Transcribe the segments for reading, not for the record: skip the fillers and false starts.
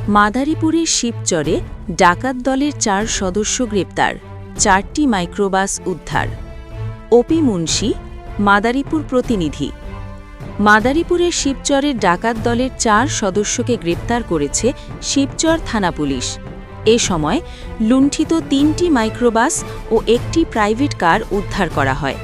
মাদারীপুরের শিবচরে ডাকাত দলের ৪ সদস্য গ্রেপ্তার, ৪টি মাইক্রোবাস উদ্ধার। ওপি মুন্সি, মাদারীপুর প্রতিনিধি। মাদারীপুরের শিবচরের ডাকাত দলের ৪ সদস্যকে গ্রেপ্তার করেছে শিবচর থানা পুলিশ। এ সময় লুণ্ঠিত ৩টি মাইক্রোবাস ও একটি প্রাইভেট কার উদ্ধার করা হয়।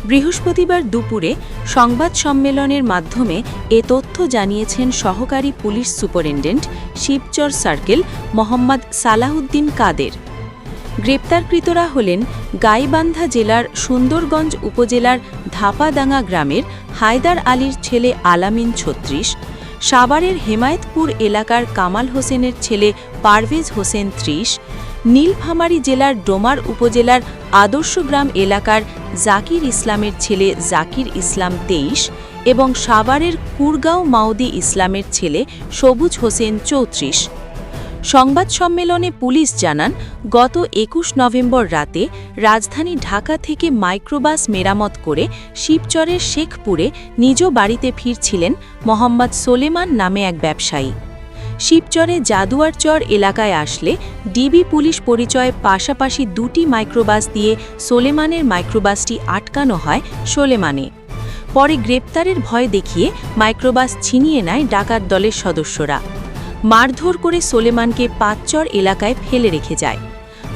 বৃহস্পতিবার দুপুরে সংবাদ সম্মেলনের মাধ্যমে এ তথ্য জানিয়েছেন সহকারী police superintendent Shibchar circle Mohammad Salahuddin Kader. গ্রেপ্তারকৃতরা হলেন গাইবান্ধা জেলার সুন্দরগঞ্জ উপজেলার ধাপাদাঙ্গা গ্রামের হায়দার আলীর ছেলে আলামিন ৩৬, সাভারের হেমায়েতপুর এলাকার কামাল হোসেনের ছেলে পারভেজ হোসেন ৩০, নীলফামারী জেলার ডোমার উপজেলার আদর্শগ্রাম এলাকার জাকির ইসলামের ছেলে জাকির ইসলাম ২৩ এবং সাভারের কুরগাঁও মাউদি ইসলামের ছেলে সবুজ হোসেন ৩৪। সংবাদ সম্মেলনে পুলিশ জানান, গত ২১ নভেম্বর রাতে রাজধানী ঢাকা থেকে মাইক্রোবাস মেরামত করে শিবচরের শেখপুরে নিজ বাড়িতে ফিরছিলেন মোহাম্মদ সোলেমান নামে এক ব্যবসায়ী। শিবচরে জাদুয়ারচর এলাকায় আসলে ডিবি পুলিশ পরিচয়ে পাশাপাশি ২টি মাইক্রোবাস দিয়ে সোলেমানের মাইক্রোবাসটি আটকানো হয় সোলেমানে। পরে গ্রেপ্তারের ভয় দেখিয়ে মাইক্রোবাস ছিনিয়ে নেয় ডাকাত দলের সদস্যরা। মারধর করে সোলেমানকে পাঁচচর এলাকায় ফেলে রেখে যায়।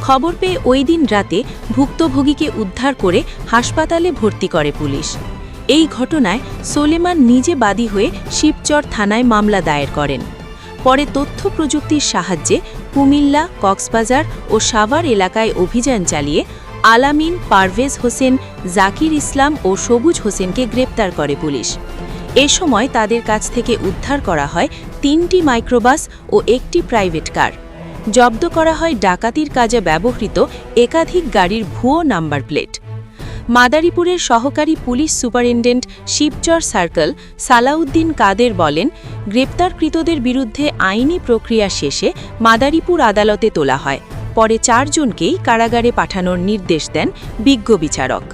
খবর পেয়ে ওই দিন রাতে ভুক্তভোগীকে উদ্ধার করে হাসপাতালে ভর্তি করে পুলিশ। এই ঘটনায় সোলেমান নিজে বাদী হয়ে শিবচর থানায় মামলা দায়ের করেন। পরে তথ্য প্রযুক্তির সাহায্যে কুমিল্লা, কক্সবাজার ও সাভার এলাকায় অভিযান চালিয়ে আলামিন, পারভেজ হোসেন, জাকির ইসলাম ও সবুজ হোসেনকে গ্রেপ্তার করে পুলিশ। এ সময় তাদের কাছ থেকে উদ্ধার করা হয় ৩টি মাইক্রোবাস ও একটি প্রাইভেট কার। জব্দ করা হয় ডাকাতির কাজে ব্যবহৃত একাধিক গাড়ির ভুয়ো নাম্বার প্লেট। মাদারীপুরের সহকারী police superintendent Shibchar circle Salauddin Kader বলেন, গ্রেপ্তারকৃতদের বিরুদ্ধে আইনি প্রক্রিয়া শেষে মাদারীপুর আদালতে তোলা হয়। পরে ৪ জনকেই কারাগারে পাঠানোর নির্দেশ দেন বিজ্ঞ বিচারক।